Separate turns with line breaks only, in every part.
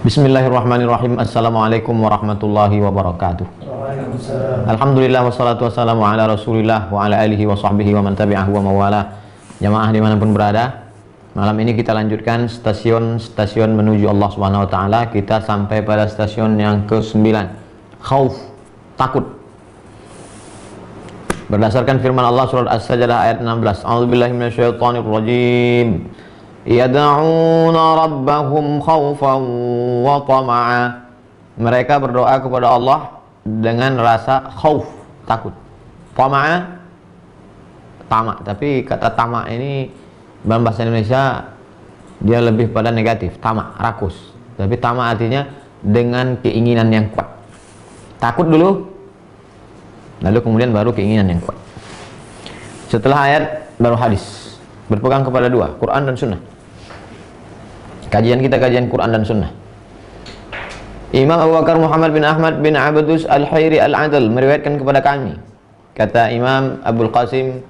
Bismillahirrahmanirrahim. Assalamualaikum warahmatullahi wabarakatuh. Alhamdulillah wassalatu wassalamu ala rasulillah wa ala alihi wa sahbihi wa man tabi'ahu wa mawala. Jamaah dimanapun berada, malam ini kita lanjutkan stasiun menuju Allah subhanahu wa ta'ala. Kita sampai pada stasiun yang ke-9, khauf, takut. Berdasarkan firman Allah surat As-Sajdah ayat 16, a'udzubillahi minasyaitonirrajim, yad'una rabbahum khaufan wa tama'a. Mereka berdoa kepada Allah dengan rasa khauf, takut. Tama'a, tamak. Tapi kata tamak ini dalam bahasa Indonesia dia lebih pada negatif, tamak, rakus. Tapi tamak artinya dengan keinginan yang kuat. Takut dulu, lalu kemudian baru keinginan yang kuat. Setelah ayat baru hadis. Berpegang kepada dua, Quran dan Sunnah. Kajian kita kajian Quran dan Sunnah. Imam Abu Bakar Muhammad bin Ahmad bin Abdus Al-Khairi Al-Adl meriwayatkan kepada kami, kata Imam Abdul Qasim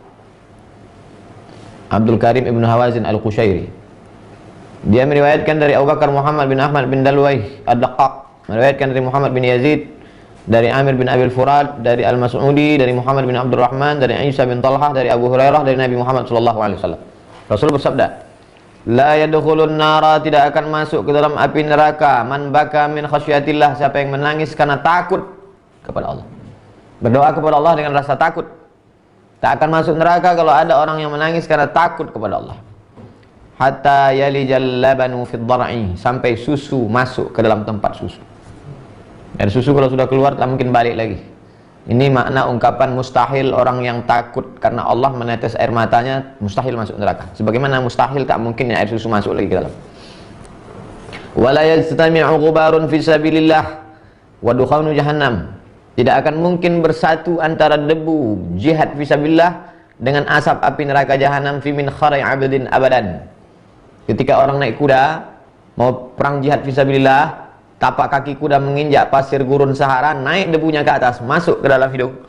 Abdul Karim Ibn Hawazin Al-Qushairi, dia meriwayatkan dari Abu Bakar Muhammad bin Ahmad bin Dalwai Ad-Daqqaq, meriwayatkan dari Muhammad bin Yazid, dari Amir bin Abil Furad, dari Al-Mas'udi, dari Muhammad bin Abdurrahman, dari Isa bin Talhah, dari Abu Hurairah, dari Nabi Muhammad SAW. Rasul bersabda, la yadkhulun nara, tidak akan masuk ke dalam api neraka, man baka min khasyatillah, siapa yang menangis karena takut kepada Allah. Berdoa kepada Allah dengan rasa takut. Tak akan masuk neraka kalau ada orang yang menangis karena takut kepada Allah. Hatta yalijal labanu fid dhar'i, sampai susu masuk ke dalam tempat susu. Dan susu kalau sudah keluar tak mungkin balik lagi. Ini makna ungkapan mustahil orang yang takut karena Allah menetes air matanya, mustahil masuk neraka. Sebagaimana mustahil tak mungkin air susu masuk lagi ke dalam. Wala yajtami'u ghubarun fi sabilillah wa dukhanu jahannam. Tidak akan mungkin bersatu antara debu jihad fisabilillah dengan asap api neraka jahanam fi min kharai 'abdin abadan. Ketika orang naik kuda mau perang jihad fisabilillah, tapak kaki kuda menginjak pasir gurun Sahara, naik debunya ke atas, masuk ke dalam hidung,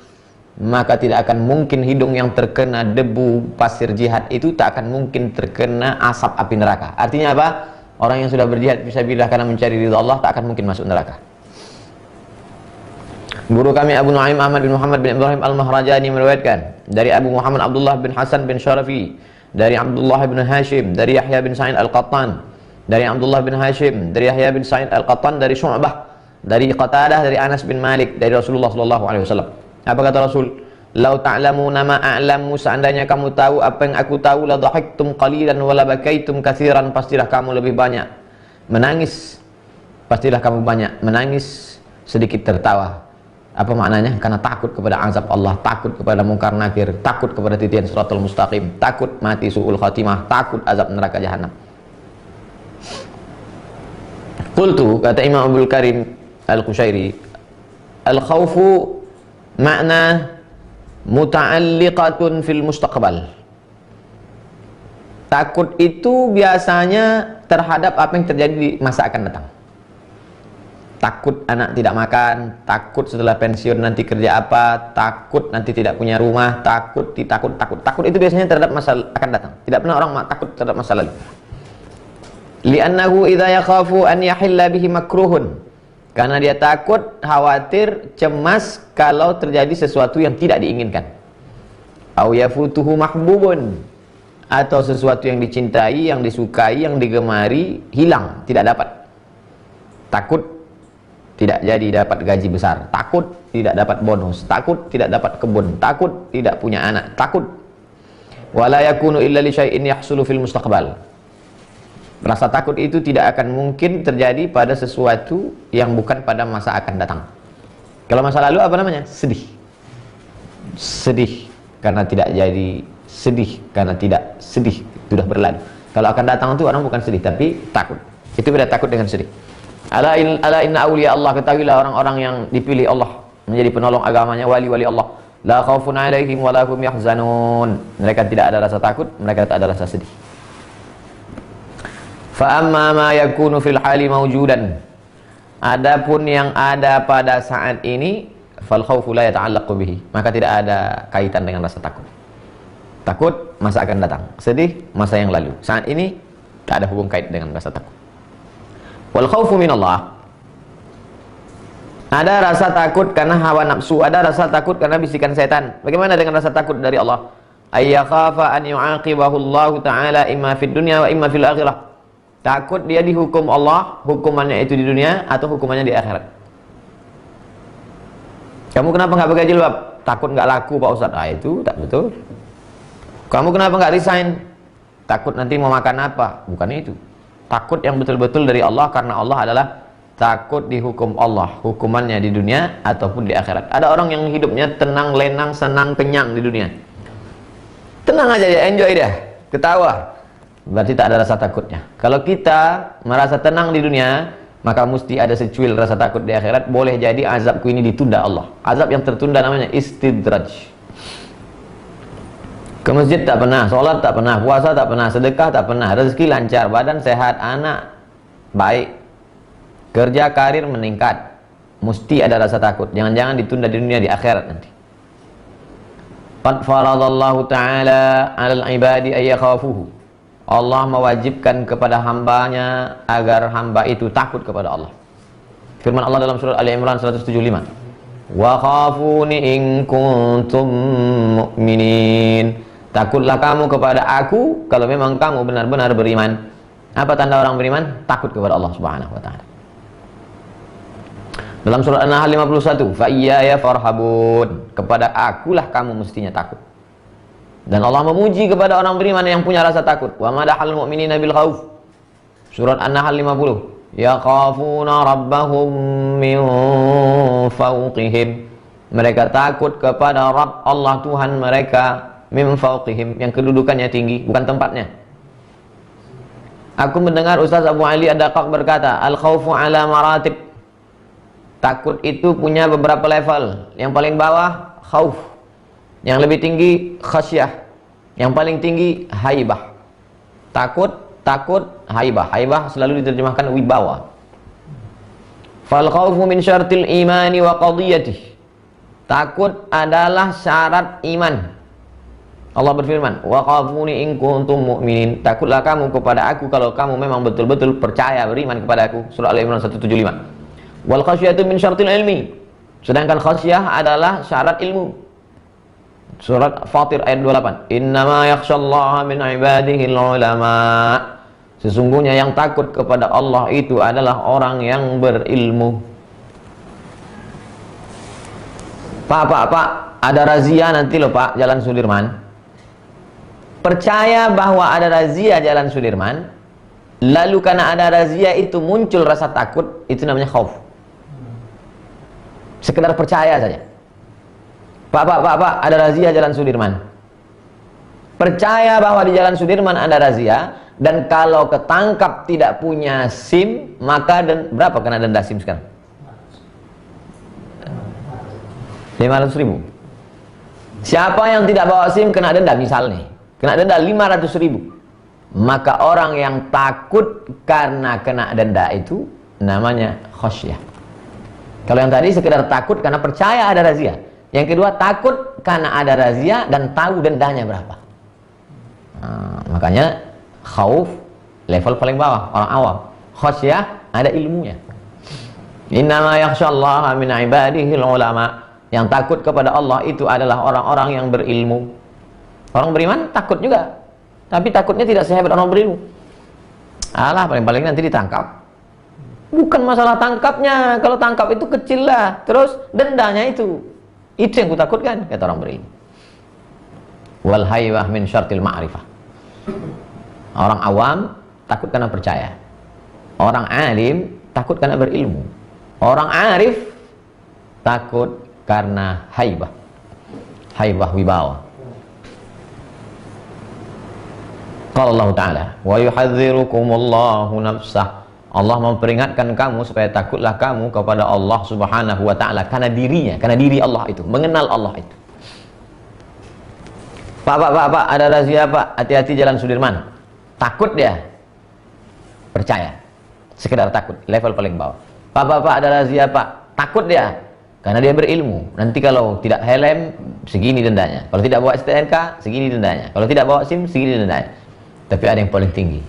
maka tidak akan mungkin hidung yang terkena debu pasir jihad itu tak akan mungkin terkena asap api neraka. Artinya apa? Orang yang sudah berjihad fisabilillah karena mencari ridha Allah tak akan mungkin masuk neraka. Guru kami Abu Nu'aim Ahmad bin Muhammad bin Ibrahim Al-Mahrajani meriwayatkan dari Abu Muhammad Abdullah bin Hasan bin Syarafi, dari Abdullah bin Hashim, dari Yahya bin Sa'id Al-Qattan, dari Abdullah bin Hashim, dari Yahya bin Sa'id Al-Qattan, dari Syu'bah, dari Qatadah, dari Anas bin Malik, dari Rasulullah SAW. Apa kata Rasul? Lau ta'lamuna ma a'lamu, seandainya kamu tahu apa yang aku tahu, la dhahiktum qalilan wa la bakaitum katsiran, pastilah kamu lebih banyak menangis, pastilah kamu banyak menangis, sedikit tertawa. Apa maknanya? Karena takut kepada azab Allah, takut kepada mungkar nakir, takut kepada titian siratal mustaqim, takut mati su'ul khatimah, takut azab neraka jahanam. Qultu, kata Imam Abdul Karim Al-Qushairi, al-khawfu makna muta'alliqatun fil mustaqbal. Takut itu biasanya terhadap apa yang terjadi di masa akan datang. Takut anak tidak makan, takut setelah pensiun nanti kerja apa, takut nanti tidak punya rumah, takut itu biasanya terhadap masa akan datang. Tidak pernah orang takut terhadap masa lalu. Li'annahu idza yakhafu an yahilla bihi makruhun, karena dia takut, khawatir, cemas kalau terjadi sesuatu yang tidak diinginkan. Au yafutuhu mahbubun, atau sesuatu yang dicintai, yang disukai, yang digemari hilang, tidak dapat. Takut tidak jadi dapat gaji besar, takut tidak dapat bonus, takut tidak dapat kebun, takut tidak punya anak, takut. Wala yakunu illa li syai'in yahsulu fil mustaqbal. Rasa takut itu tidak akan mungkin terjadi pada sesuatu yang bukan pada masa akan datang. Kalau masa lalu apa namanya? Sedih. Sedih karena tidak jadi, sedih karena tidak sedih, sudah berlalu. Kalau akan datang itu orang bukan sedih tapi takut. Itu beda takut dengan sedih. Ala inna awliya Allah, ketahuilah orang-orang yang dipilih Allah menjadi penolong agamanya, wali-wali Allah, la khaufun alaihim wa la hum yahzanun. Mereka tidak ada rasa takut, mereka tak ada rasa sedih. Fa amma ma yakunu fil hali mawjudan, adapun yang ada pada saat ini, fal khaufu la yata'allaqu bihi, maka tidak ada kaitan dengan rasa takut. Takut masa akan datang, sedih masa yang lalu. Saat ini tak ada hubung kait dengan rasa takut. Wal khaufu minallah. Ada rasa takut karena hawa nafsu, ada rasa takut karena bisikan setan. Bagaimana dengan rasa takut dari Allah? Ayyakhafa an yu'aqibahu Allah Ta'ala imma fid dunya wa imma fil akhirah. Takut dia dihukum Allah, hukumannya itu di dunia atau hukumannya di akhirat. Kamu kenapa nggak pakai jilbab? Takut nggak laku Pak Ustaz. Ah, itu tak betul. Kamu kenapa nggak resign? Takut nanti mau makan apa? Bukan itu. Takut yang betul-betul dari Allah, karena Allah adalah takut dihukum Allah, hukumannya di dunia ataupun di akhirat. Ada orang yang hidupnya tenang, lenang, senang, kenyang di dunia. Tenang aja dia, enjoy dia, ketawa. Berarti tak ada rasa takutnya. Kalau kita merasa tenang di dunia, maka mesti ada secuil rasa takut di akhirat. Boleh jadi azabku ini ditunda Allah. Azab yang tertunda namanya istidraj. Ke masjid tak pernah, sholat tak pernah, puasa tak pernah, sedekah tak pernah, rezeki lancar, badan sehat, anak baik, kerja karir meningkat, mesti ada rasa takut. Jangan-jangan ditunda di dunia, di akhirat nanti. Qad faradallahu ta'ala 'alal ibadi ay yakhafuhu. Allah mewajibkan kepada hambanya agar hamba itu takut kepada Allah. Firman Allah dalam surat Ali Imran 175. Wa khafuni in kuntum mu'minin. Takutlah kamu kepada aku kalau memang kamu benar-benar beriman. Apa tanda orang beriman? Takut kepada Allah Subhanahu wa taala. Dalam surat An-Nahl 51, fa iyaya farhabun, kepada akulah kamu mestinya takut. Dan Allah memuji kepada orang beriman yang punya rasa takut. Wa madahal mu'minina bil khauf. Surat An-Nahl 50, yakhafuna rabbahum min fawqihim. Mereka takut kepada Rabb Allah Tuhan mereka, min fawqihim, yang kedudukannya tinggi, bukan tempatnya. Aku mendengar Ustaz Abu Ali Ad-Daqqaq berkata, al-khaufu ala maratib. Takut itu punya beberapa level. Yang paling bawah khauf, yang lebih tinggi khasyah, yang paling tinggi haibah. Takut, haibah. Haibah selalu diterjemahkan wibawa. Fal khaufu min syartil imani wa qadiyatih. Takut adalah syarat iman. Allah berfirman, wa khafuni in kuntum mu'minin. Takutlah kamu kepada aku kalau kamu memang betul-betul percaya, beriman kepada aku. Surah Al-Imran 175. Wal khasyatu min syartil ilmi. Sedangkan khasyah adalah syarat ilmu. Surat Fatir ayat 28. Innama yakhshallaha min ibadihil ulama. Sesungguhnya yang takut kepada Allah itu adalah orang yang berilmu. Pak, ada razia nanti loh Pak, Jalan Sudirman. Percaya bahwa ada razia Jalan Sudirman, lalu karena ada razia itu muncul rasa takut, itu namanya khauf. Sekedar percaya saja. Pak, ada razia Jalan Sudirman. Percaya bahwa di Jalan Sudirman ada razia, dan kalau ketangkap tidak punya SIM, maka berapa kena denda SIM sekarang? 500.000. Siapa yang tidak bawa SIM kena denda, misalnya kena denda 500.000. Maka orang yang takut karena kena denda itu namanya khasyah. Kalau yang tadi sekedar takut karena percaya ada razia. Yang kedua takut karena ada razia dan tahu dendanya berapa. Makanya khauf level paling bawah, orang awam. Khasyah ada ilmunya. Innama yakhshallaha min ibadihil ulama. Yang takut kepada Allah itu adalah orang-orang yang berilmu. Orang beriman takut juga, tapi takutnya tidak sehebat orang berilmu. Alah, paling-paling nanti ditangkap. Bukan masalah tangkapnya, kalau tangkap itu kecil lah. Terus dendanya itu yang kutakutkan, kata orang berilmu. Wal haywah min syartil ma'rifah. Orang awam takut karena percaya. Orang alim takut karena berilmu. Orang arif takut karena haibah. Haibah wibawa. Qala Allah Ta'ala, wa yuhadzirukumullahu nafsah. Allah memperingatkan kamu supaya takutlah kamu kepada Allah Subhanahu wa Ta'ala, karena dirinya, karena diri Allah itu, mengenal Allah itu. Pak, ada razia Pak, hati-hati Jalan Sudirman. Takut dia, percaya, sekedar takut, level paling bawah. Pak, ada razia Pak, takut dia, karena dia berilmu. Nanti kalau tidak helm, segini dendanya. Kalau tidak bawa STNK, segini dendanya. Kalau tidak bawa SIM, segini dendanya. Tapi ada yang paling tinggi.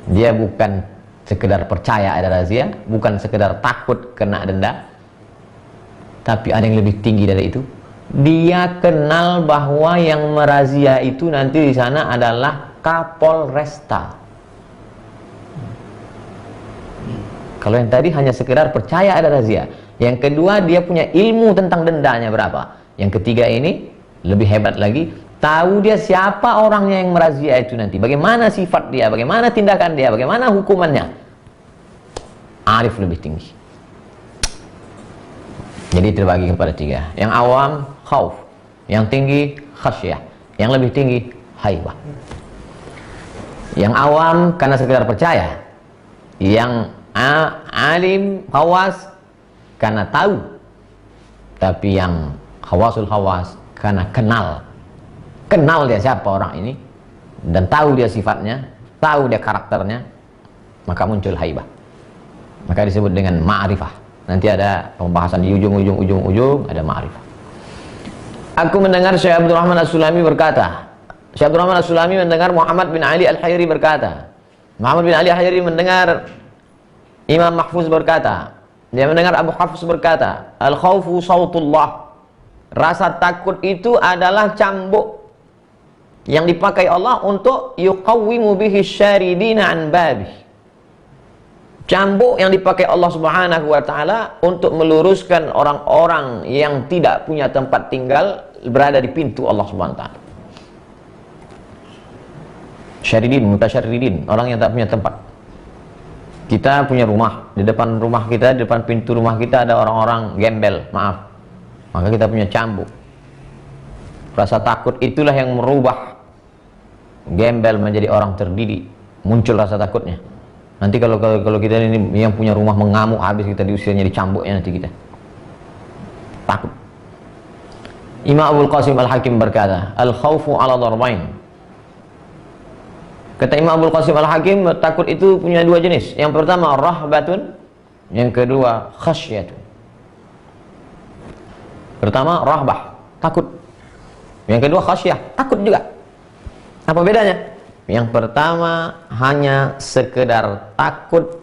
Dia bukan sekedar percaya ada razia, bukan sekedar takut kena denda, tapi ada yang lebih tinggi dari itu. Dia kenal bahwa yang merazia itu nanti di sana adalah Kapolresta. Kalau yang tadi hanya sekedar percaya ada razia. Yang kedua, dia punya ilmu tentang dendanya berapa. Yang ketiga ini lebih hebat lagi, tahu dia siapa orangnya yang merazia itu nanti, bagaimana sifat dia, bagaimana tindakan dia, bagaimana hukumannya. Arif lebih tinggi. Jadi terbagi kepada tiga. Yang awam khauf, yang tinggi khasyah, yang lebih tinggi haibah. Yang awam karena sekedar percaya, yang alim khawas karena tahu, tapi yang khawasul khawas karena kenal dia siapa orang ini, dan tahu dia sifatnya, tahu dia karakternya, maka muncul haibah. Maka disebut dengan ma'rifah. Nanti ada pembahasan di ujung ada ma'rifah. Aku mendengar Syekh Abdul Rahman As-Sulami berkata, Syekh Abdul Rahman As-Sulami mendengar Muhammad bin Ali Al-Hayri berkata, Muhammad bin Ali Al-Hayri mendengar Imam Mahfuz berkata, dia mendengar Abu Hafs berkata, al-khawfu sautullah, rasa takut itu adalah cambuk yang dipakai Allah untuk yuqawwimu bihi syaridina an babih. Cambuk yang dipakai Allah Subhanahu wa taala untuk meluruskan orang-orang yang tidak punya tempat tinggal berada di pintu Allah Subhanahu wa taala. Syaridin, mutasyaridin, orang yang tak punya tempat. Kita punya rumah, di depan rumah kita, di depan pintu rumah kita ada orang-orang gembel, maaf. Maka kita punya cambuk. Rasa takut itulah yang merubah gembel menjadi orang terdidik. Muncul rasa takutnya. Nanti kalau kita ini yang punya rumah mengamuk, habis kita diusirnya di cambuknya nanti kita. Takut. Imam Abul Qasim Al-Hakim berkata, al-khawfu ala darbain. Kata Imam Abul Qasim Al-Hakim, takut itu punya dua jenis. Yang pertama rahbatun, yang kedua khasyatun. Pertama rahbah, takut. Yang kedua khasyah, takut juga. Apa bedanya? Yang pertama hanya sekedar takut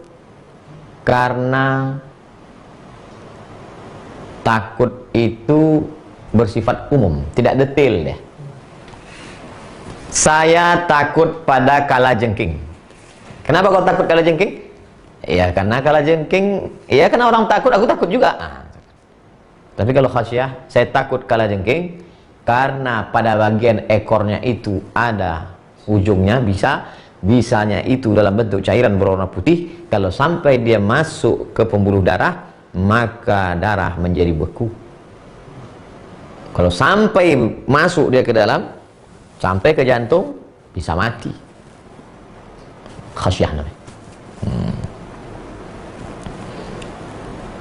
karena takut itu bersifat umum, tidak detail ya. Saya takut pada kalajengking. Kenapa kau takut kalajengking? Ya karena kalajengking, ya karena orang takut, aku takut juga. Tapi kalau khasyah, saya takut kalajengking karena pada bagian ekornya itu ada ujungnya, bisanya itu dalam bentuk cairan berwarna putih. Kalau sampai dia masuk ke pembuluh darah, maka darah menjadi beku. Kalau sampai masuk dia ke dalam, sampai ke jantung, bisa mati. Khasyah namanya.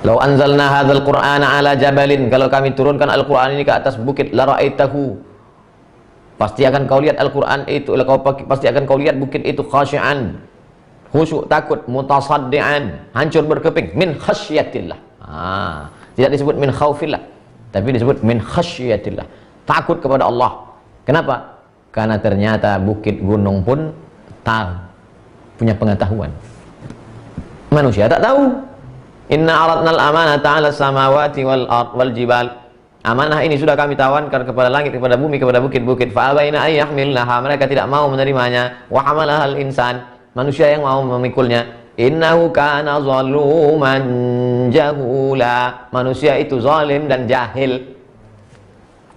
Lau anzalna hadzal qur'ana ala jabalin, kalau kami turunkan Al-Qur'an ini ke atas bukit, la ra'aitahu, pasti akan kau lihat Al-Quran itu, pasti akan kau lihat bukit itu khasyi'an, khusyuk, takut, mutasaddian, hancur berkeping, min khasyatillah. Tidak disebut min khaufillah, tapi disebut min khasyatillah, takut kepada Allah. Kenapa? Karena ternyata bukit gunung pun tahu, punya pengetahuan. Manusia tak tahu. Inna aradnal amanata 'ala samawati wal ard wal jibal. Amanah ini sudah kami tawarkan kepada langit, kepada bumi, kepada bukit-bukit. Fa'abaina ay yahmilnaha, mereka tidak mau menerimanya. Wa hamalahal insan, manusia yang mau memikulnya. Innahu kana zaluman jahula, manusia itu zalim dan jahil.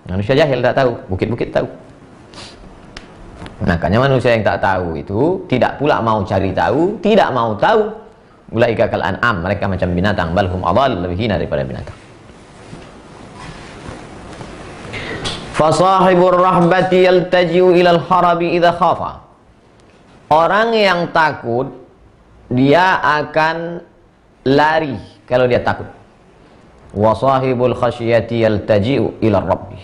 Manusia jahil, tak tahu, bukit-bukit tahu. Makanya manusia yang tak tahu itu tidak pula mau cari tahu, tidak mau tahu. Ulaika kal an'am, mereka macam binatang, balhum adall, lebih hina daripada binatang. Fasahibur rahbati yaltaji'u ilal harabi idza khafa. Orang yang takut dia akan lari kalau dia takut. Wa sahibul khasyati yaltaji'u ila rabbi.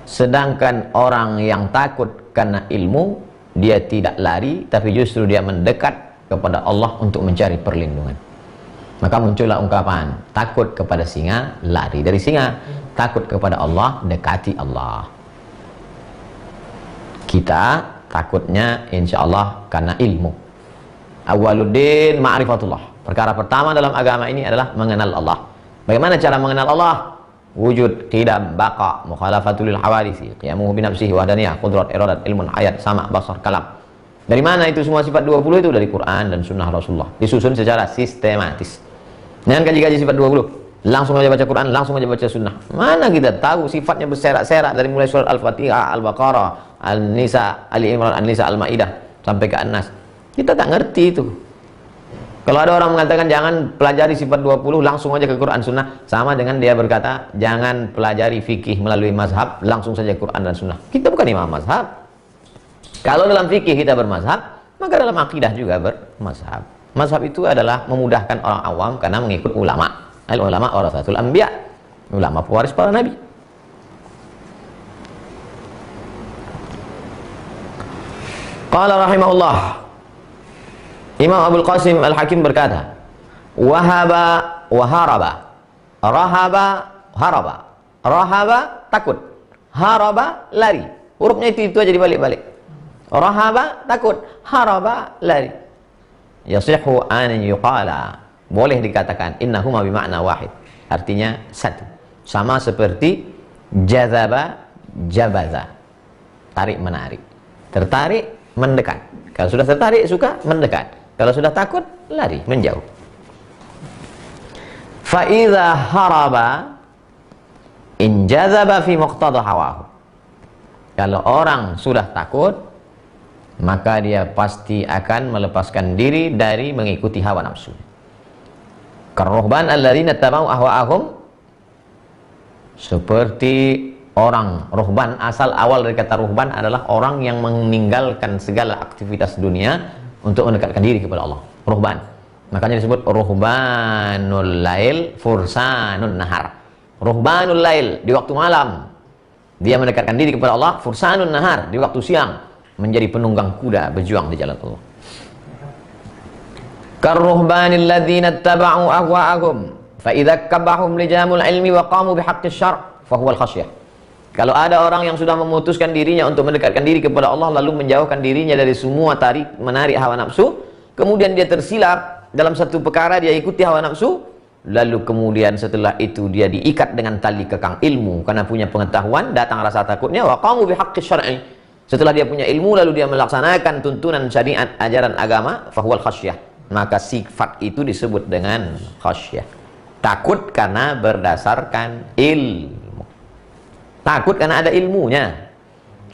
Sedangkan orang yang takut karena ilmu, dia tidak lari tapi justru dia mendekat kepada Allah untuk mencari perlindungan. Maka muncullah ungkapan, takut kepada singa, lari dari singa. Takut kepada Allah, dekati Allah. Kita takutnya insya Allah karena ilmu. Awwaluddin ma'rifatullah. Perkara pertama dalam agama ini adalah mengenal Allah. Bagaimana cara mengenal Allah? Wujud, qidam, baqa, mukhalafatul hawadisi, qiyamuhu binafsihi, wahdaniyah, qudrat, iradat, ilmun, hayat, sama, basar, kalam. Dari mana itu semua sifat 20 itu? Dari Quran dan sunnah Rasulullah. Disusun secara sistematis. Jangan kaji-kaji sifat 20. Langsung aja baca Quran, langsung aja baca sunnah. Mana kita tahu sifatnya berserak-serak dari mulai surat Al-Fatihah, Al-Baqarah, Al-Nisa, Ali Imran, Al-Nisa, Al-Maidah sampai ke An-Nas. Kita tak ngerti itu. Kalau ada orang mengatakan jangan pelajari sifat 20, langsung aja ke Quran Sunnah, sama dengan dia berkata jangan pelajari fikih melalui mazhab, langsung saja Quran dan Sunnah. Kita bukan imam mazhab. Kalau dalam fikih kita bermazhab, maka dalam akidah juga bermazhab. Mazhab itu adalah memudahkan orang awam karena mengikut ulama. Al-ulama warasatul anbiya, ulama pewaris para nabi. Qala rahimahullah, Imam Abdul Qasim Al-Hakim berkata, wahaba waharaba, rahaba haraba, rahaba takut, haraba lari. Hurufnya itu aja dibalik-balik. Rahaba takut, haraba lari. Yasihhu an yuqala, boleh dikatakan innahuma bimakna wahid, artinya satu, sama seperti jazaba jabaza, tarik menarik, tertarik mendekat. Kalau sudah tertarik suka mendekat, kalau sudah takut lari menjauh. Fa idza haraba in jazaba fi muqtada hawahu, kalau orang sudah takut maka dia pasti akan melepaskan diri dari mengikuti hawa nafsu. Karuhban alladzina tabau ahwa'ahum, seperti orang ruhban. Asal awal dari kata ruhban adalah orang yang meninggalkan segala aktivitas dunia untuk mendekatkan diri kepada Allah. Ruhban, makanya disebut ruhbanul lail fursanun nahar. Ruhbanul lail, di waktu malam dia mendekatkan diri kepada Allah. Fursanun nahar, di waktu siang menjadi penunggang kuda berjuang di jalan Allah. Karuhbanil ladzina tabau ahwa'ahum fa idza kabahum lijamul ilmi wa qamu bihaqqis syar' fa huwal khasyah. Kalau ada orang yang sudah memutuskan dirinya untuk mendekatkan diri kepada Allah, lalu menjauhkan dirinya dari semua tarik menarik hawa nafsu, kemudian dia tersilap dalam satu perkara, dia ikuti hawa nafsu, lalu kemudian setelah itu dia diikat dengan tali kekang ilmu karena punya pengetahuan, datang rasa takutnya, wa qamu bihaqqis syar'i. Setelah dia punya ilmu lalu dia melaksanakan tuntunan syariat ajaran agama, fa huwal khasyah. Maka sifat itu disebut dengan khasyah. Takut karena berdasarkan ilmu. Takut karena ada ilmunya.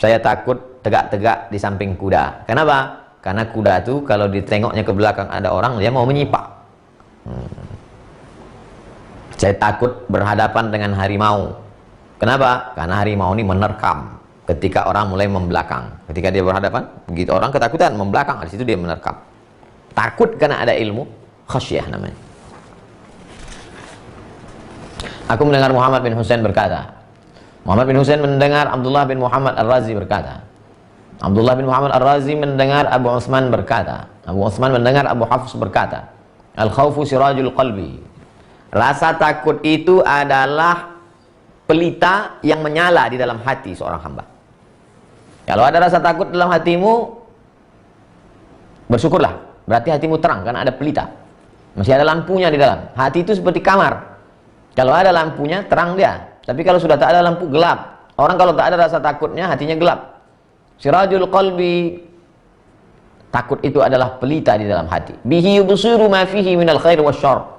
Saya takut tegak-tegak di samping kuda. Kenapa? Karena kuda itu kalau ditengoknya ke belakang ada orang, dia mau menyipak. Saya takut berhadapan dengan harimau. Kenapa? Karena harimau ini menerkam. Ketika orang mulai membelakang, ketika dia berhadapan, begitu orang ketakutan membelakang, di situ dia menerkam. Takut karena ada ilmu, khasyah namanya. Aku mendengar Muhammad bin Husain berkata, Muhammad bin Husain mendengar Abdullah bin Muhammad Ar-Razi berkata, Abdullah bin Muhammad Ar-Razi mendengar Abu Utsman berkata, Abu Utsman mendengar Abu Hafs berkata, al-khawfu sirajul qalbi, rasa takut itu adalah pelita yang menyala di dalam hati seorang hamba. Kalau ada rasa takut dalam hatimu, bersyukurlah, berarti hatimu terang karena ada pelita, masih ada lampunya di dalam. Hati itu seperti kamar, kalau ada lampunya terang dia, tapi kalau sudah tak ada lampu gelap. Orang kalau tak ada rasa takutnya hatinya gelap. Sirajul qalbi, takut itu adalah pelita di dalam hati. Bihi yubsiru ma fihi minal khair wasyarr.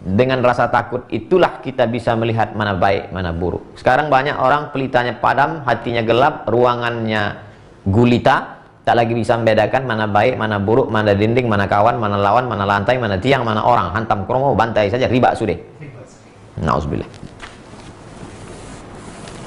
Dengan rasa takut itulah kita bisa melihat mana baik, mana buruk. Sekarang banyak orang pelitanya padam, hatinya gelap, ruangannya gulita, tak lagi bisa membedakan mana baik, mana buruk, mana dinding, mana kawan, mana lawan, mana lantai, mana tiang, mana orang. Hantam kromo, bantai saja, riba sudah. Nauzubillah.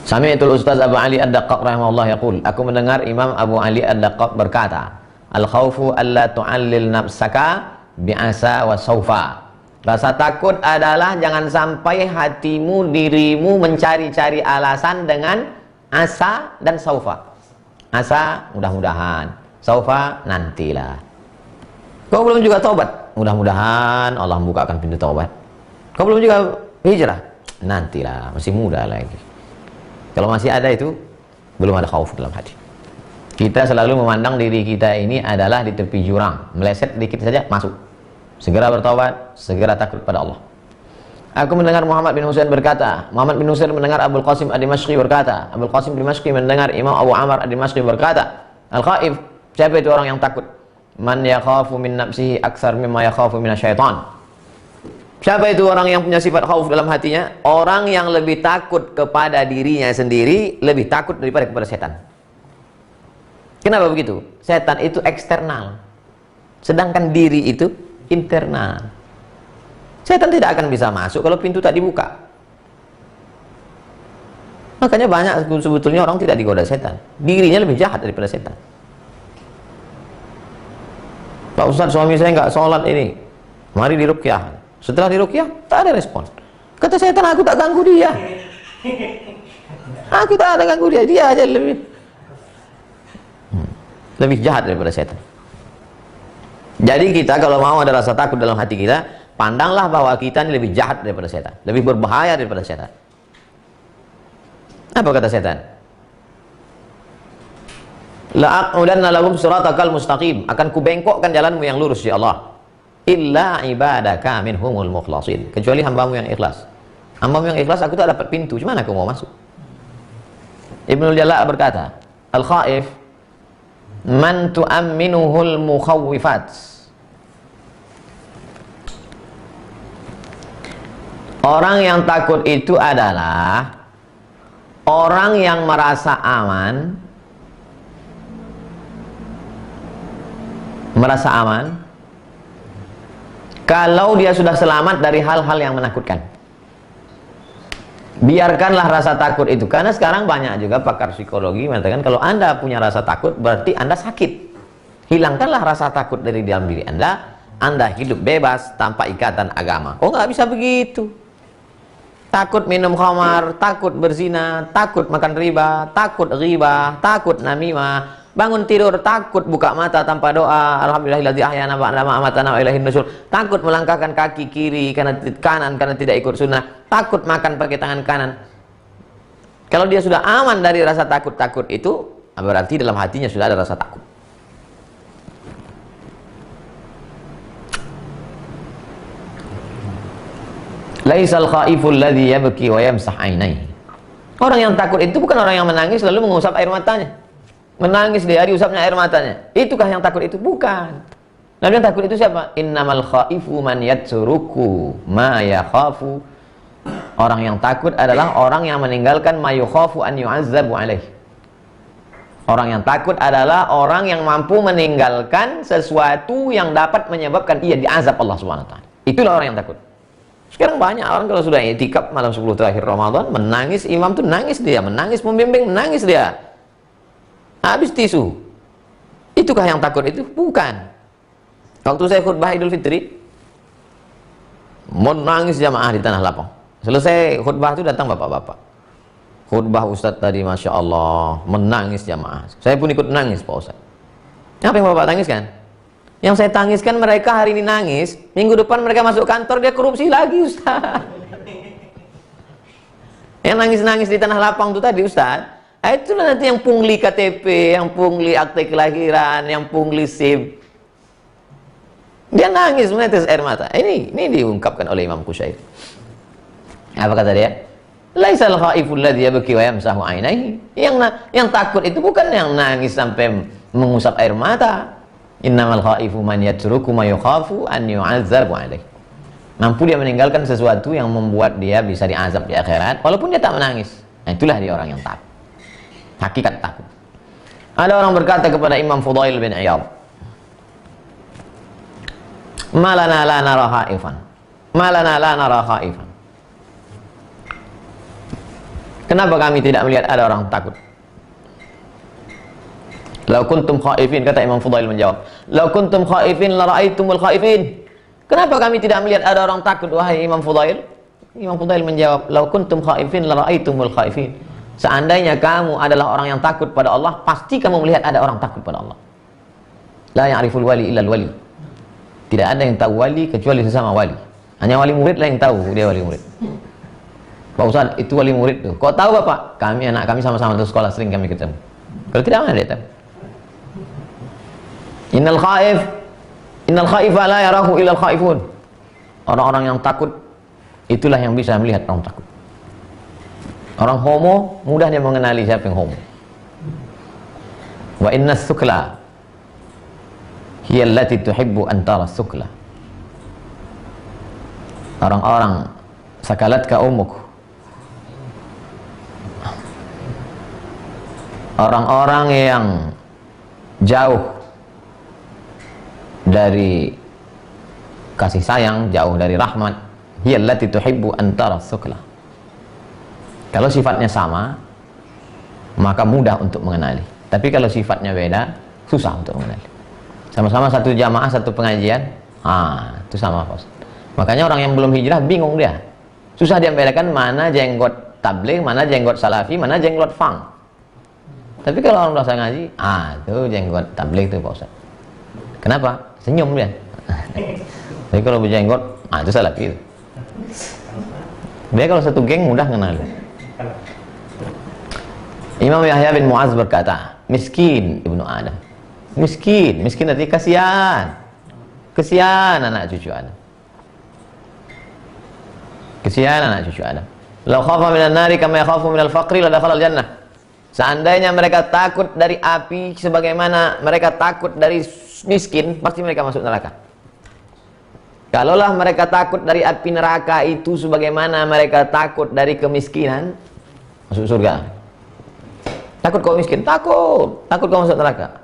Sami'tul Ustaz Abu Ali Ad-Daqqaq rahimahullah yaqul, aku mendengar Imam Abu Ali Ad-Daqqaq berkata, al-khawfu alla tu'allil nafsaka bi'asa wa sawfa. Rasa takut adalah jangan sampai hatimu, dirimu mencari-cari alasan dengan asa dan saufa. Asa, mudah-mudahan. Saufa, nantilah. Kau belum juga taubat? Mudah-mudahan Allah membukakan pintu taubat. Kau belum juga hijrah? Nantilah, masih muda lagi. Kalau masih ada itu, belum ada khauf dalam hati. Kita selalu memandang diri kita ini adalah di tepi jurang, meleset dikit saja masuk. Segera bertobat, segera takut pada Allah. Aku mendengar Muhammad bin Husain berkata, Muhammad bin Husain mendengar Abul Qasim ad-Dimashqi berkata, Abul Qasim ad-Dimashqi mendengar Imam Abu Amr ad-Dimashqi berkata, Al-Khaif, siapa itu orang yang takut? Man yakhafu min nafsihi aktsar mimma yakhafu minasyaitan. Siapa itu orang yang punya sifat khauf dalam hatinya? Orang yang lebih takut kepada dirinya sendiri, lebih takut daripada kepada setan. Kenapa begitu? Setan itu eksternal, sedangkan diri itu internal. Setan tidak akan bisa masuk kalau pintu tak dibuka. Makanya banyak sebetulnya orang tidak digoda setan. Dirinya lebih jahat daripada setan. Pak Ustadz, suami saya nggak sholat ini, mari diruqyah. Setelah diruqyah, tak ada respon. Kata setan, aku tak ganggu dia. Aku tak ada ganggu dia, dia aja lebih jahat daripada setan. Jadi kita kalau mau ada rasa takut dalam hati kita, pandanglah bahwa kita ini lebih jahat daripada setan, lebih berbahaya daripada setan. Apa kata setan? La'aqudanna lahum siratakal mustaqim, akan kubengkokkan jalanmu yang lurus ya Allah. Illa ibadaka minhumul mukhlasin, kecuali hambamu yang ikhlas. Hambamu yang ikhlas aku tak dapat pintu, gimana aku mau masuk? Ibnul Jalal berkata, Al-Khaif man tu'amminuhul mukhawwifat. Orang yang takut itu adalah orang yang merasa aman, kalau dia sudah selamat dari hal-hal yang menakutkan. Biarkanlah rasa takut itu, karena sekarang banyak juga pakar psikologi mengatakan kalau Anda punya rasa takut berarti Anda sakit. Hilangkanlah rasa takut dari dalam diri Anda hidup bebas tanpa ikatan agama. Oh, nggak bisa begitu. Takut minum khamar, takut berzina, takut makan riba, takut ghibah, takut namimah, bangun tidur takut buka mata tanpa doa, alhamdulillahilladzi ahyana ba'da ma amatana wa ilaihin nusyur, takut melangkahkan kaki kiri karena kanan karena tidak ikut sunnah, takut makan pakai tangan kanan. Kalau dia sudah aman dari rasa takut-takut itu, berarti dalam hatinya sudah ada rasa takut. Laisal khaiful ladzi yabki wa yamsah ainaihi. Orang yang takut itu bukan orang yang menangis lalu mengusap air matanya. Menangis dia diusapnya air matanya. Itukah yang takut itu? Bukan. Lalu yang takut itu siapa? Innamal khaifu man yatsuruku ma yakhafu. Orang yang takut adalah orang yang meninggalkan ma yukhafu an yu'azzabu alaih. Orang yang takut adalah orang yang mampu meninggalkan sesuatu yang dapat menyebabkan ia diazab Allah Subhanahu wa taala. Itulah orang yang takut. Sekarang banyak orang kalau sudah i'tikaf malam 10 terakhir Ramadan, menangis, imam tuh nangis dia, menangis pembimbing, menangis dia. Habis tisu. Itukah yang takut itu? Bukan. Waktu saya khutbah Idul Fitri, menangis jamaah di Tanah Lapang. Selesai khutbah itu datang bapak-bapak. Khutbah Ustadz tadi, Masya Allah, menangis jamaah. Saya pun ikut nangis Pak Ustadz. Apa yang bapak tangis kan? Yang saya tangiskan mereka hari ini nangis, minggu depan mereka masuk kantor dia korupsi lagi Ustaz. Yang nangis-nangis di Tanah Lapang itu tadi Ustaz, itulah nanti yang pungli KTP, yang pungli akte kelahiran, yang pungli SIM. Dia nangis menetes air mata. Ini diungkapkan oleh Imam Qushairi. Apa kata dia? Laisal khaiful ladzi yabki wa yamsahu ainaihi. Yang takut itu bukan yang nangis sampai mengusap air mata. Innamal khaifu man yatruku ma yukhafu an yu'azzabu alaih. Mampu dia meninggalkan sesuatu yang membuat dia bisa diazab di akhirat walaupun dia tak menangis. Nah, itulah dia orang yang takut. Hakikat takut. Ada orang berkata kepada Imam Fudail bin Iyad, "Malana la nara khaifan. Malana la nara khaifan." Kenapa kami tidak melihat ada orang takut? Lau kuntum khaifin, kata Imam Fudail menjawab, lau kuntum khaifin la ra'aitumul khaifin. Kenapa kami tidak melihat ada orang takut wahai Imam Fudail? Imam Fudail menjawab, lau kuntum khaifin la ra'aitumul khaifin. Seandainya kamu adalah orang yang takut pada Allah, pasti kamu melihat ada orang takut pada Allah. La ya'riful wali illal wali. Tidak ada yang tahu wali kecuali sesama wali. Hanya wali murid lah yang tahu dia wali murid. Pak Ustaz, itu wali murid tuh. Kok tahu Bapak? Kami anak kami sama-sama tuh sekolah, sering kami ketemu. Kalau tidak mana dia tahu. Innal khaifa la yarahu illal khaifun. Orang-orang yang takut itulah yang bisa melihat orang takut. Orang homo mudahnya mengenali siapa yang homo. Wa inna sukla hiya allati tuhibbu an tara sukla. Orang-orang sakalatka umuk, orang-orang yang jauh dari kasih sayang, jauh dari rahmat, hiya allati tuhibbu an tara sukla. Kalau sifatnya sama, maka mudah untuk mengenali. Tapi kalau sifatnya beda, susah untuk mengenali. Sama-sama satu jamaah, satu pengajian, itu sama, Pak. Makanya orang yang belum hijrah bingung dia. Susah dia membedakan mana jenggot tabligh, mana jenggot salafi, mana jenggot fang. Tapi kalau orang udah ngaji, itu jenggot tabligh itu, Pak Ustaz. Kenapa? Senyum dia. Tapi kalau berjenggot, itu salafi itu. Dia kalau satu geng mudah kenal. Imam Yahya bin Mu'adz berkata, miskin ibnu Adam. Miskin artinya kasihan. Kesian anak cucu Adam. Kesian anak cucu Adam. Lau khafa minan nari kama yakhafu minal faqri la dakhala al-jannah. Seandainya mereka takut dari api sebagaimana mereka takut dari miskin, pasti mereka masuk neraka. Kalaulah mereka takut dari api neraka itu sebagaimana mereka takut dari kemiskinan, masuk surga. Takut kau miskin? Takut kau masuk neraka.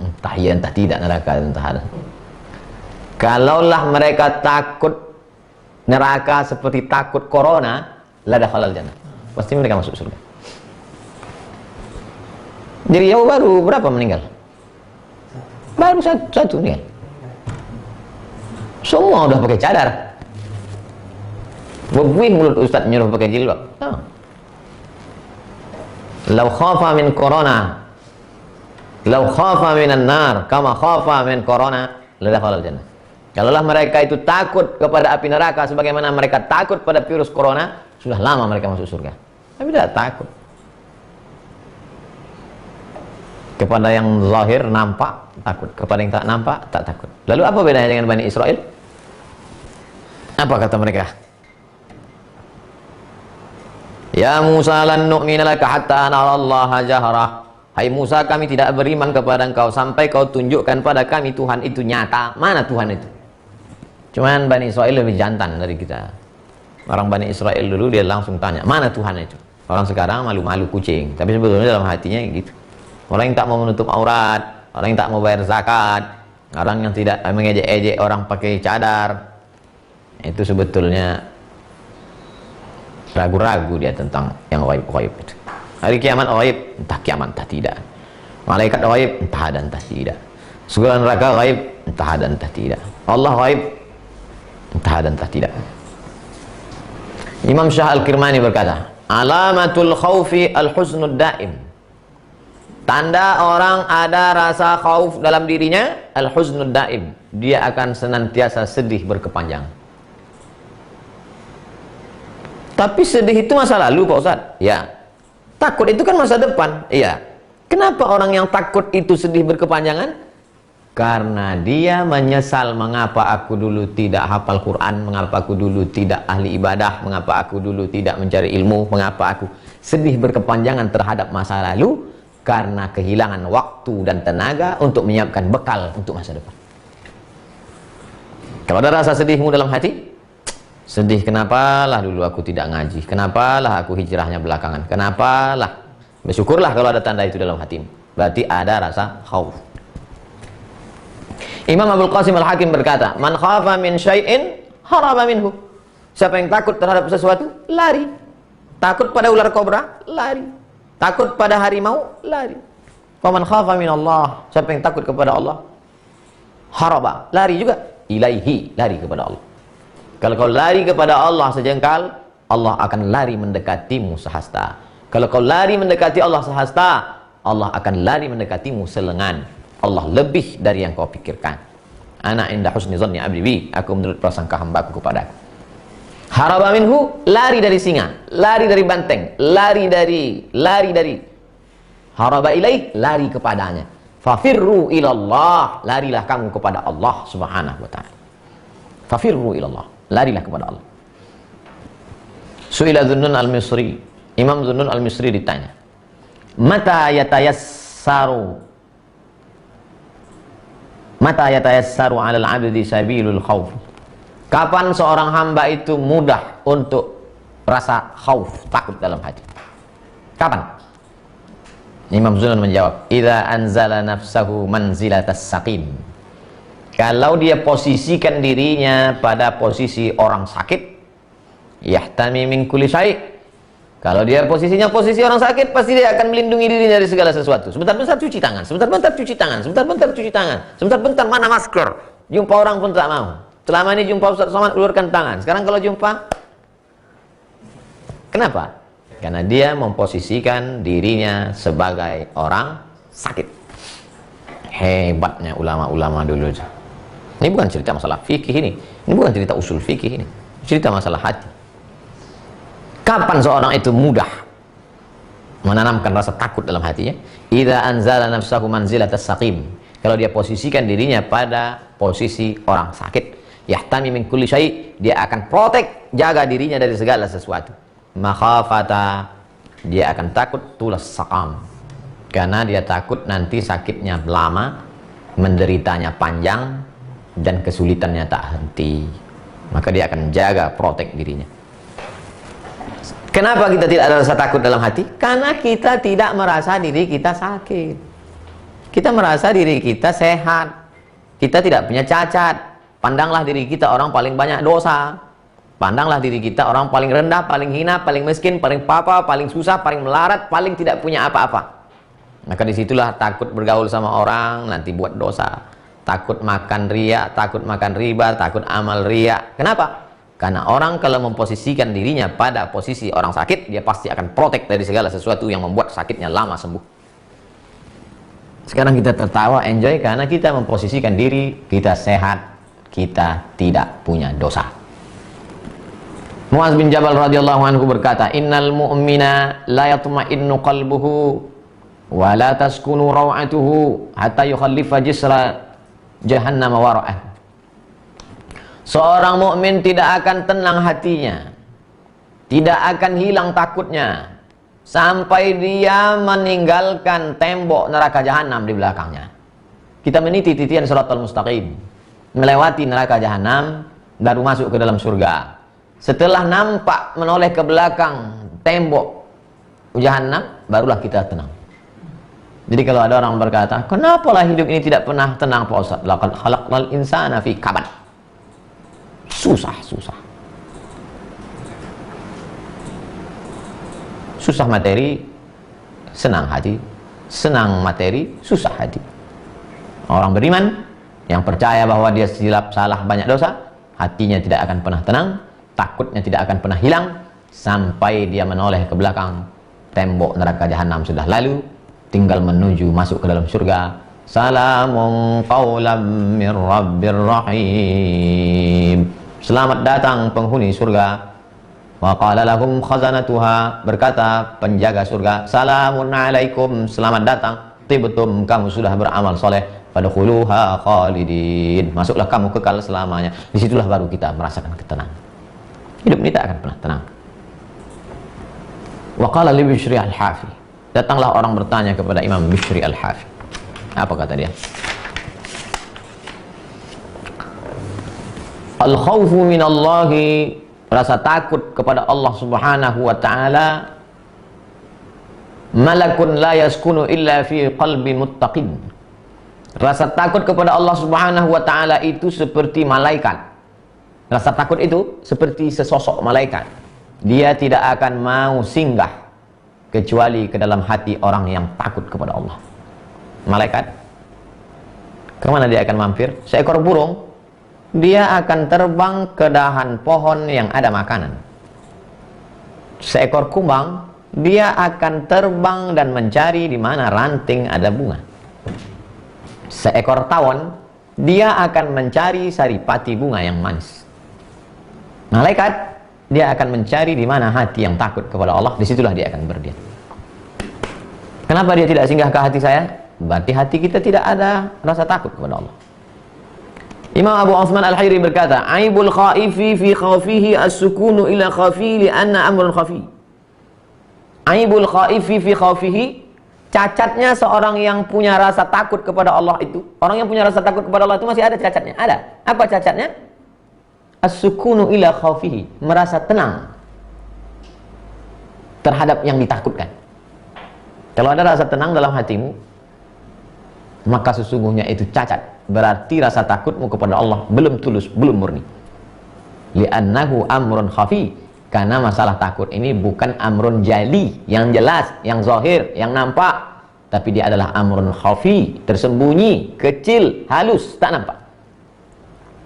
Entah iya, entah tidak neraka, entah ada. Kalaulah mereka takut neraka seperti takut corona, la dakhalal jannah. Pasti mereka masuk surga. Di Riau baru berapa meninggal? Baru satu meninggal. Semua udah pakai cadar. Bebuih mulut ustaz nyuruh pakai jilbab. Lau khafa min corona, lau khafa minan nar, kama khafa min corona, la dakhalal jannah. Kalaulah mereka itu takut kepada api neraka sebagaimana mereka takut pada virus corona, sudah lama mereka masuk surga. Tapi tidak takut. Kepada yang zahir nampak takut, kepada yang tak nampak tak takut. Lalu apa bedanya dengan Bani Israel? Apa kata mereka? Ya Musa lan nu'mina laka hatta nara Allah jahra. Hai Musa, kami tidak beriman kepada engkau sampai kau tunjukkan pada kami Tuhan itu nyata. Mana Tuhan itu? Cuman Bani Israel lebih jantan dari kita. Orang Bani Israel dulu dia langsung tanya, mana Tuhan itu? Orang sekarang malu-malu kucing. Tapi sebetulnya dalam hatinya gitu. Orang yang tak mau menutup aurat, orang yang tak mau bayar zakat, orang yang tidak mengejek-ejek orang pakai cadar, itu sebetulnya ragu-ragu dia tentang yang ghaib-ghaib itu. Hari kiamat ghaib, entah kiamat entah tidak. Malaikat ghaib, entah ada entah tidak. Surga neraka ghaib, entah ada entah tidak. Allah ghaib, entah ada entah tidak. Imam Syah Al-Kirmani berkata, alamatul khawfi al-huznud daim. Tanda orang ada rasa khauf dalam dirinya, al-huznud daim. Dia akan senantiasa sedih berkepanjangan. Tapi sedih itu masa lalu, Pak Ustaz. Ya. Takut itu kan masa depan. Iya. Kenapa orang yang takut itu sedih berkepanjangan? Karena dia menyesal mengapa aku dulu tidak hafal Quran, mengapa aku dulu tidak ahli ibadah, mengapa aku dulu tidak mencari ilmu, mengapa aku sedih berkepanjangan terhadap masa lalu, karena kehilangan waktu dan tenaga untuk menyiapkan bekal untuk masa depan. Kalau ada rasa sedihmu dalam hati, sedih, kenapalah dulu aku tidak ngaji, kenapalah aku hijrahnya belakangan, kenapalah. Bersyukurlah kalau ada tanda itu dalam hatimu. Berarti ada rasa khauf. Imam Abdul Qasim Al-Hakim berkata, man khafa min syai'in haraba minhu. Siapa yang takut terhadap sesuatu, lari. Takut pada ular kobra, lari. Takut pada harimau, lari. Faman khafa min Allah. Siapa yang takut kepada Allah, haraba, lari juga. Ilaihi, lari kepada Allah. Kalau kau lari kepada Allah sejengkal, Allah akan lari mendekatimu sehasta. Kalau kau lari mendekati Allah sehasta, Allah akan lari mendekatimu selengan. Allah lebih dari yang kau pikirkan. Ana inda husni zanni abdi bi, aku menurut prasangka hambaku kepadaku. Haraba minhu, lari dari singa, lari dari banteng, lari dari haraba ilaih, lari kepadanya. Fafirru ilallah, larilah kamu kepada Allah Subhanahu wa taala. Fafirru ilallah, larilah kepada Allah. Su'ila Dhunnun al-Misri, Imam Dhunnun al-Misri ditanya, Mata yatayassaru 'alal 'abdi sabilul khauf. Kapan seorang hamba itu mudah untuk rasa khauf, takut dalam hati? Kapan? Imam Zunnun menjawab, idza anzala nafsahu manzilatas saqim. Kalau dia posisikan dirinya pada posisi orang sakit, yahtami min kulli syai'. Kalau dia posisinya posisi orang sakit, pasti dia akan melindungi diri dari segala sesuatu. Sebentar-bentar cuci tangan, sebentar-bentar cuci tangan, sebentar-bentar cuci tangan, sebentar-bentar mana masker. Jumpa orang pun tak mau. Selama ini jumpa Ustaz Somad, ulurkan tangan. Sekarang kalau jumpa, kenapa? Karena dia memposisikan dirinya sebagai orang sakit. Hebatnya ulama-ulama dulu. Ini bukan cerita masalah fikih ini. Ini bukan cerita usul fikih ini. Cerita masalah hati. Kapan seorang itu mudah menanamkan rasa takut dalam hatinya? Idza anzala nafsahu manzilatas saqim. Kalau dia posisikan dirinya pada posisi orang sakit, yahtami min kulli syai', dia akan protek, jaga dirinya dari segala sesuatu. Makhafata, dia akan takut tulas saqam. Karena dia takut nanti sakitnya lama, menderitanya panjang, dan kesulitannya tak henti. Maka dia akan jaga, protek dirinya. Kenapa kita tidak ada rasa takut dalam hati? Karena kita tidak merasa diri kita sakit. Kita merasa diri kita sehat. Kita tidak punya cacat. Pandanglah diri kita orang paling banyak dosa. Pandanglah diri kita orang paling rendah, paling hina, paling miskin, paling papa, paling susah, paling melarat, paling tidak punya apa-apa. Maka disitulah takut bergaul sama orang, nanti buat dosa. Takut makan riya, takut makan riba, takut amal riya. Kenapa? Karena orang kalau memposisikan dirinya pada posisi orang sakit, dia pasti akan protek dari segala sesuatu yang membuat sakitnya lama sembuh. Sekarang kita tertawa, enjoy, karena kita memposisikan diri, kita sehat, kita tidak punya dosa. Muaz bin Jabal radhiyallahu anhu berkata, Innal mu'mina la yatma'innu qalbuhu wa la taskunu raw'atuhu hatta yukhallifa jisra jahannam wara'ah. Seorang mukmin tidak akan tenang hatinya, tidak akan hilang takutnya sampai dia meninggalkan tembok neraka jahanam di belakangnya. Kita meniti titian Shiratal Mustaqim, melewati neraka jahanam, baru masuk ke dalam surga. Setelah nampak menoleh ke belakang tembok jahanam, barulah kita tenang. Jadi kalau ada orang berkata, kenapalah hidup ini tidak pernah tenang Pak Ustaz? Laqad khalaqnal insana fi kabad. Susah. Susah materi, senang hati. Senang materi, susah hati. Orang beriman yang percaya bahwa dia silap salah banyak dosa, hatinya tidak akan pernah tenang, takutnya tidak akan pernah hilang sampai dia menoleh ke belakang tembok neraka jahanam sudah lalu, tinggal menuju masuk ke dalam surga. Salamun qawlam min rabbir rahim. Selamat datang penghuni surga. Wa qala lahum khazanatuha, berkata penjaga surga, salamun alaikum, selamat datang, tibtum, kamu sudah beramal soleh, fadkhuluha khalidin, masuklah kamu kekal selamanya. Disitulah baru kita merasakan ketenangan. Hidup ini tak akan pernah tenang. Wa qala li Bishri al-Hafi, datanglah orang bertanya kepada Imam Bishri al-Hafi. Apa kata dia? Al-khawfu minallahi, rasa takut kepada Allah Subhanahu wa ta'ala, malakun la yaskunu illa fi qalbi muttaqin. Rasa takut kepada Allah Subhanahu wa ta'ala itu seperti malaikat. Rasa takut itu seperti sesosok malaikat. Dia tidak akan mau singgah kecuali ke dalam hati orang yang takut kepada Allah. Malaikat, kemana dia akan mampir? Seekor burung, dia akan terbang ke dahan pohon yang ada makanan. Seekor kumbang, dia akan terbang dan mencari di mana ranting ada bunga. Seekor tawon, dia akan mencari saripati bunga yang manis. Malaikat, dia akan mencari di mana hati yang takut kepada Allah, disitulah dia akan berdiam. Kenapa dia tidak singgah ke hati saya? berarti hati kita tidak ada rasa takut kepada Allah. Imam Abu Uthman Al-Hayri berkata, aibul khaifi fi khawfihi as-sukunu ila khafi li'anna amrun khafi. Aibul khaifi fi khawfihi, cacatnya seorang yang punya rasa takut kepada Allah itu, orang yang punya rasa takut kepada Allah itu masih ada cacatnya. Ada. Apa cacatnya? As-sukunu ila khawfihi, merasa tenang terhadap yang ditakutkan. Kalau ada rasa tenang dalam hatimu, maka sesungguhnya itu cacat. Berarti rasa takutmu kepada Allah belum tulus, belum murni. Li'annahu amrun khafi, karena masalah takut ini bukan amrun jali, yang jelas, yang zahir, yang nampak, tapi dia adalah amrun khafi, tersembunyi, kecil, halus, tak nampak.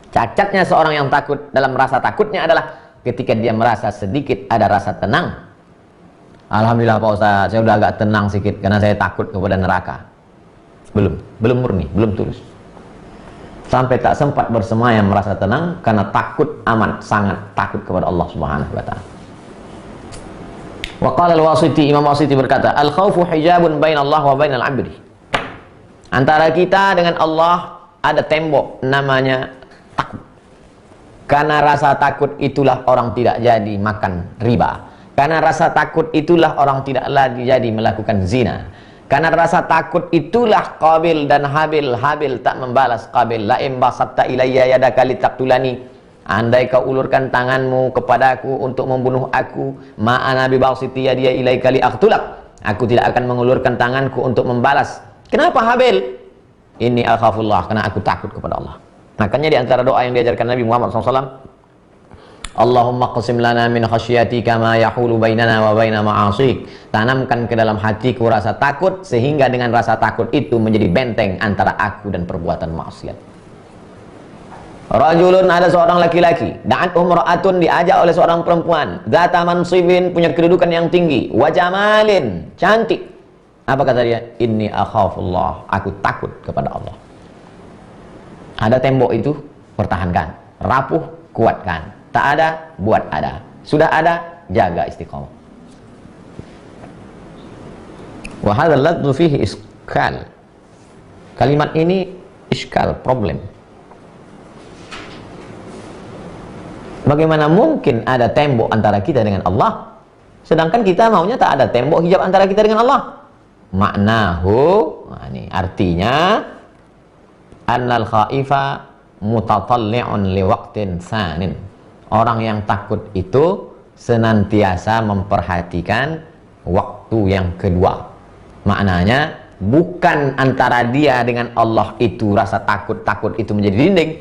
Cacatnya seorang yang takut dalam rasa takutnya adalah ketika dia merasa sedikit ada rasa tenang. Alhamdulillah Pak Ustaz, saya udah agak tenang sedikit karena saya takut kepada neraka. Belum murni, belum tulus. Sampai tak sempat bersemayam merasa tenang karena takut, amat sangat takut kepada Allah Subhanahu wa taala. Wa qala al-Wasiti, Imam Wasiti berkata, al-khaufu hijabun bainallah wa bainal 'abdi. Antara kita dengan Allah ada tembok namanya takut. Karena rasa takut itulah orang tidak jadi makan riba. Karena rasa takut itulah orang tidak lagi jadi melakukan zina. Karena rasa takut itulah Qabil dan Habil tak membalas Qabil. La in basatta ilayya yadaka litaqtulani, andai kau ulurkan tanganmu kepadaku untuk membunuh aku, ma ana bi basiti yadiya ilaika li aqtulak, aku tidak akan mengulurkan tanganku untuk membalas. Kenapa Habil? Inni akhafullah, karena aku takut kepada Allah. Makanya di antara doa yang diajarkan Nabi Muhammad SAW, Allahumma qasim lana min khasyatika ma yahulu bainana wa baina ma'asik. Tanamkan ke dalam hatiku rasa takut, sehingga dengan rasa takut itu menjadi benteng antara aku dan perbuatan maksiat. Rajulun, ada seorang laki-laki, da'at umra'atun, diajak oleh seorang perempuan, dzata mansibin, punya kedudukan yang tinggi, wa jamalin, cantik. Apa kata dia? Inni akhafullah, aku takut kepada Allah. Ada tembok itu, pertahankan. Rapuh, kuatkan. Tak ada, buat ada. Sudah ada, jaga istiqamah. Wa hadzal ladzu fihi iskal. Kalimat ini iskal, problem. Bagaimana mungkin ada tembok antara kita dengan Allah, sedangkan kita maunya tak ada tembok hijab antara kita dengan Allah? Maknahu, nah ini artinya, annal khaifa mutatalli'un liwaqtin sanin. Orang yang takut itu senantiasa memperhatikan waktu yang kedua. Maknanya bukan antara dia dengan Allah itu rasa takut itu menjadi dinding.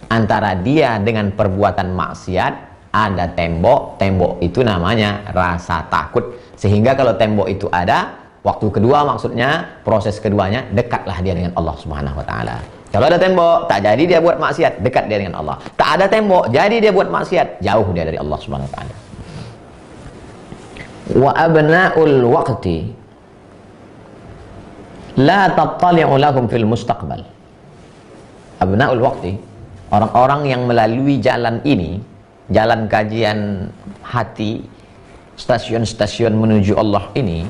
Antara dia dengan perbuatan maksiat ada tembok. Tembok itu namanya rasa takut. Sehingga kalau tembok itu ada, waktu kedua maksudnya, proses keduanya, dekatlah dia dengan Allah Subhanahu wa taala. Kalau ada tembok, tak jadi dia buat maksiat, dekat dia dengan Allah. Tak ada tembok, jadi dia buat maksiat, jauh dia dari Allah Subhanahu wa taala. Wa abna'ul waqti la tattali'u lahum fil mustaqbal. Abna'ul waqti, orang-orang yang melalui jalan ini, jalan kajian hati, stasiun-stasiun menuju Allah ini,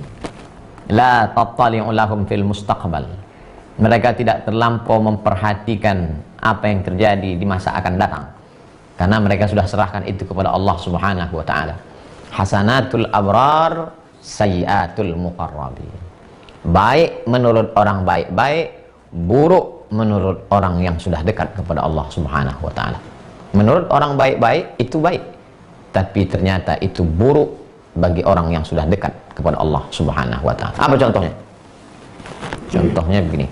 la tattali'u lahum fil mustaqbal. Mereka tidak terlampau memperhatikan apa yang terjadi di masa akan datang, karena mereka sudah serahkan itu kepada Allah Subhanahu wa taala. Hasanatul abrar, sayyiatul muqarrabin. Baik menurut orang baik-baik, buruk menurut orang yang sudah dekat kepada Allah Subhanahu wa taala. Menurut orang baik-baik itu baik, tapi ternyata itu buruk bagi orang yang sudah dekat kepada Allah Subhanahu wa taala. Apa contohnya? Contohnya begini.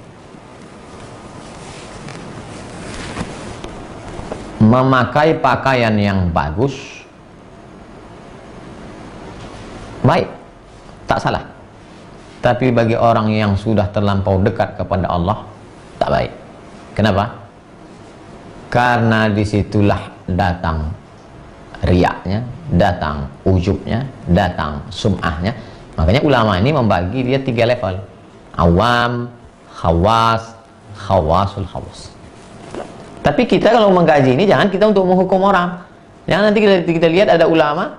Memakai pakaian yang bagus baik, tak salah. Tapi bagi orang yang sudah terlampau dekat kepada Allah, tak baik. Kenapa? Karena disitulah datang riaknya, datang ujubnya, datang sum'ahnya. Makanya ulama ini membagi dia 3 level: awam, khawas, khawasul khawas. Tapi kita kalau mengkaji ini, jangan kita untuk menghukum orang. Jangan nanti kita lihat ada ulama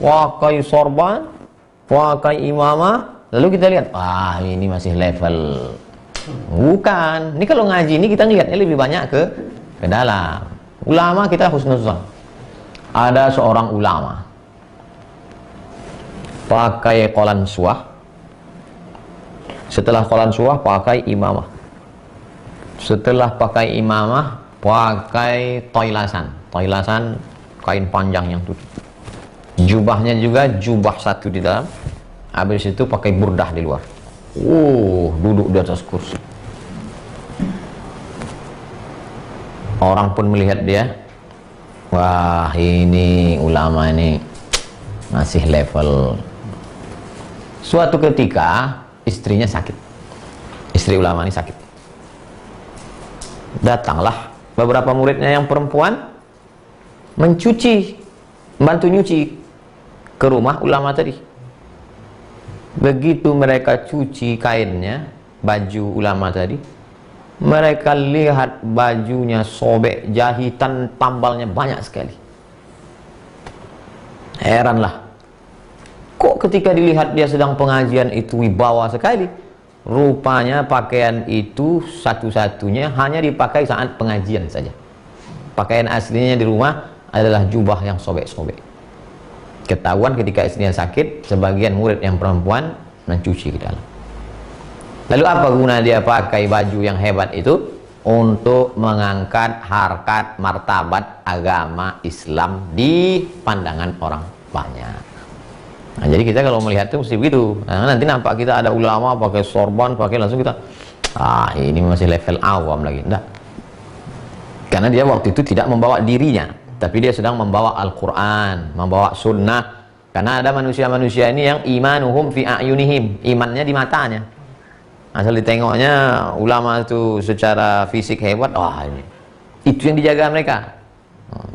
pakai sorban, pakai imamah, lalu kita lihat, ini masih level Bukan. Ini kalau ngaji ini kita ngelihatnya lebih banyak ke dalam. Ulama kita husnuzon. Ada seorang ulama pakai kolan suah. Setelah kolan suah pakai imamah. Setelah pakai imamah pakai toilasan. Toilasan kain panjang yang tutup. Jubahnya juga jubah satu di dalam. Habis itu pakai burdah di luar. Duduk di atas kursi. Orang pun melihat dia. Wah, ini ulama ini masih level. Suatu ketika istrinya sakit. Istri ulama ini sakit. Datanglah beberapa muridnya yang perempuan membantu nyuci ke rumah ulama tadi. Begitu mereka cuci kainnya, baju ulama tadi, mereka lihat bajunya sobek, jahitan tambalnya banyak sekali. Heranlah, kok ketika dilihat dia sedang pengajian itu wibawa sekali. Rupanya pakaian itu satu-satunya hanya dipakai saat pengajian saja. Pakaian aslinya di rumah adalah jubah yang sobek-sobek. Ketahuan ketika istrinya sakit, sebagian murid yang perempuan mencuci ke dalam. Lalu apa guna dia pakai baju yang hebat itu? Untuk mengangkat harkat martabat agama Islam di pandangan orang banyak. Nah, jadi kita kalau melihat itu mesti begitu. Nah, nanti nampak kita ada ulama pakai sorban, pakai langsung kita, ini masih level awam lagi. Enggak. Karena dia waktu itu tidak membawa dirinya, tapi dia sedang membawa Al-Quran, membawa sunnah. Karena ada manusia-manusia ini yang imanuhum fi a'yunihim, imannya di matanya. Asal ditengoknya ulama itu secara fisik hebat, ini itu yang dijaga mereka.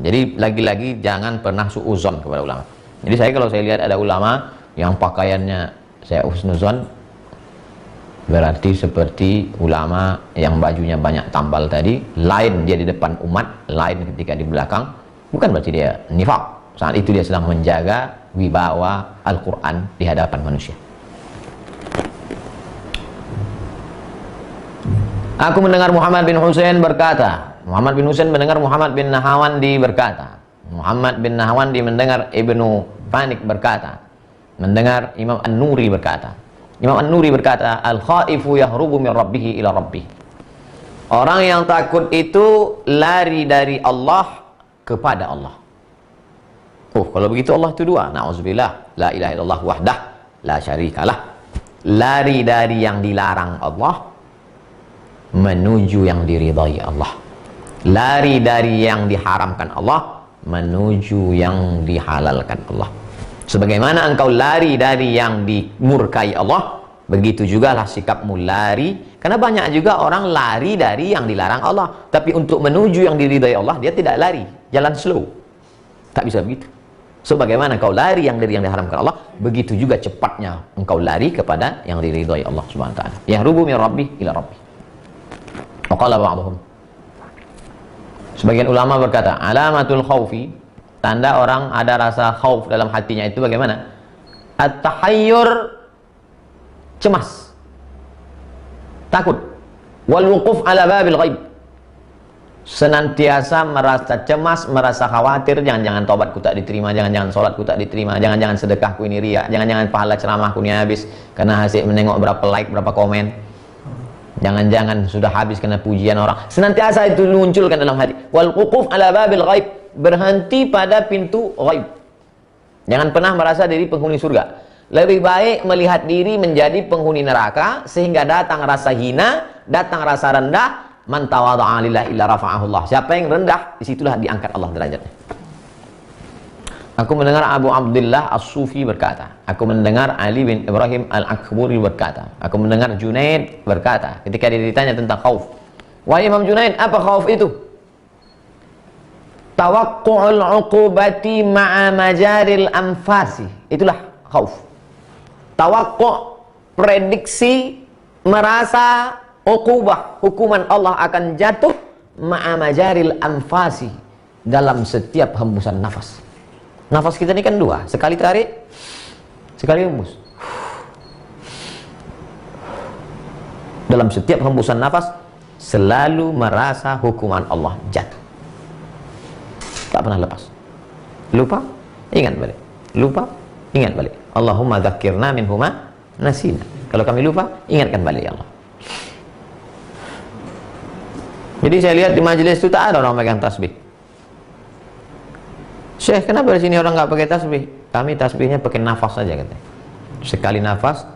Jadi lagi-lagi jangan pernah suuzon kepada ulama. Jadi kalau saya lihat ada ulama yang pakaiannya saya husnuzon, berarti seperti ulama yang bajunya banyak tambal tadi, lain dia di depan umat, lain ketika di belakang. Bukan berarti dia nifak. Saat itu dia sedang menjaga wibawa Al-Quran di hadapan manusia. Aku mendengar Muhammad bin Husain berkata, Muhammad bin Husain mendengar Muhammad bin Nahawandi berkata, Muhammad bin Nahawandi mendengar Ibnu Fanik berkata, mendengar Imam An-Nuri berkata. Imam An-Nuri berkata, al-khaifu yahrubu min rabbihi ila rabbih. Orang yang takut itu lari dari Allah kepada Allah. Kalau begitu Allah itu dua. Na'udzubillah, la ilaha illallah wahdah, la syarikalah. Lari dari yang dilarang Allah menuju yang diridai Allah. Lari dari yang diharamkan Allah menuju yang dihalalkan Allah. Sebagaimana engkau lari dari yang dimurkai Allah, begitu juga lah sikapmu lari. Karena banyak juga orang lari dari yang dilarang Allah, tapi untuk menuju yang diridai Allah dia tidak lari, jalan slow. Tak bisa begitu. Sebagaimana engkau lari yang dari yang diharamkan Allah, begitu juga cepatnya engkau lari kepada yang diridai Allah Subhanahu wa taala. Yahrubu min rabbih ila rabbih. Waqala ba'dhum. Sebagian ulama berkata, alamatul khaufi, tanda orang ada rasa khauf dalam hatinya itu bagaimana? At-tahayyur, cemas, takut. Wal wuquf ala babil ghaib, senantiasa merasa cemas, merasa khawatir, jangan-jangan tobatku tak diterima, jangan-jangan sholatku tak diterima, jangan-jangan sedekahku ini riya, jangan-jangan pahala ceramahku ini habis karena hasil menengok berapa like, berapa komen, jangan-jangan sudah habis karena pujian orang. Senantiasa itu munculkan dalam hati. Wal wuquf ala babil ghaib, berhenti pada pintu ghaib. Jangan pernah merasa diri penghuni surga. Lebih baik melihat diri menjadi penghuni neraka, sehingga datang rasa hina, datang rasa rendah. Man tawadha'a lillahi illa rafa'ahullah. Siapa yang rendah, disitulah diangkat Allah derajatnya. Aku mendengar Abu Abdullah As-Sufi berkata, aku mendengar Ali bin Ibrahim Al-Akburi berkata, aku mendengar Junaid berkata, ketika dia ditanya tentang khauf, wahai Imam Junaid, apa khauf itu? Tawaqqu'ul 'uqubati ma'a majaril anfasi. Itulah khauf. Tawaqqu'u, prediksi, merasa uqubah, hukuman Allah akan jatuh ma'a majaril anfasi, dalam setiap hembusan nafas. Nafas kita ini kan dua, sekali tarik, sekali hembus. dalam setiap hembusan nafas selalu merasa hukuman Allah jatuh. Tak pernah lepas. Lupa, ingat balik. Lupa, ingat balik. Allahumma dzakirna minhuma nasina. Kalau kami lupa, ingatkan balik ya Allah. Jadi saya lihat di majelis itu tak ada orang pegang tasbih. Syekh, kenapa di sini orang nggak pakai tasbih? Kami tasbihnya pakai nafas saja katanya. Sekali nafas,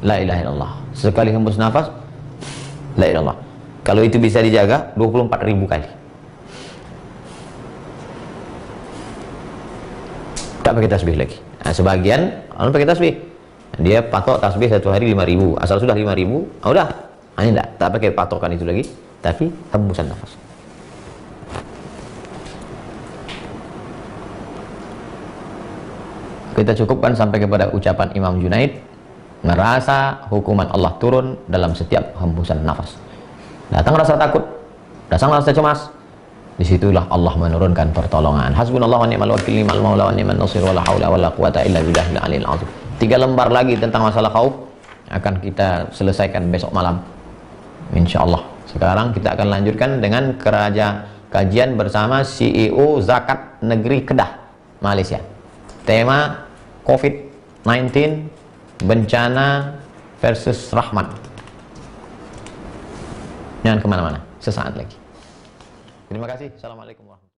la ilaha illallah. Sekali hembus nafas, la ilaha illallah. Kalau itu bisa dijaga 24.000 kali. Tak pakai tasbih lagi. Nah, sebagian orang pakai tasbih. Dia patok tasbih satu hari 5.000. Asal sudah 5.000, udah. Ini tak pakai patokan itu lagi, tapi hembusan nafas. Kita cukupkan sampai kepada ucapan Imam Junaid, merasa hukuman Allah turun dalam setiap hembusan nafas. Datang rasa takut, datang rasa cemas, disitulah Allah menurunkan pertolongan. Hasbunallah wa ni'mal wakil, ni'mal maula wa ni'man nasir, wala haula wala quwata illa billahil aliyil azim. 3 lembar lagi tentang masalah khauf akan kita selesaikan besok malam, insyaallah. Sekarang kita akan lanjutkan dengan kajian bersama CEO Zakat Negeri Kedah, Malaysia. Tema COVID-19, bencana versus rahmat. Jangan kemana-mana, sesaat lagi. Terima kasih. Assalamualaikum warahmatullahi wabarakatuh.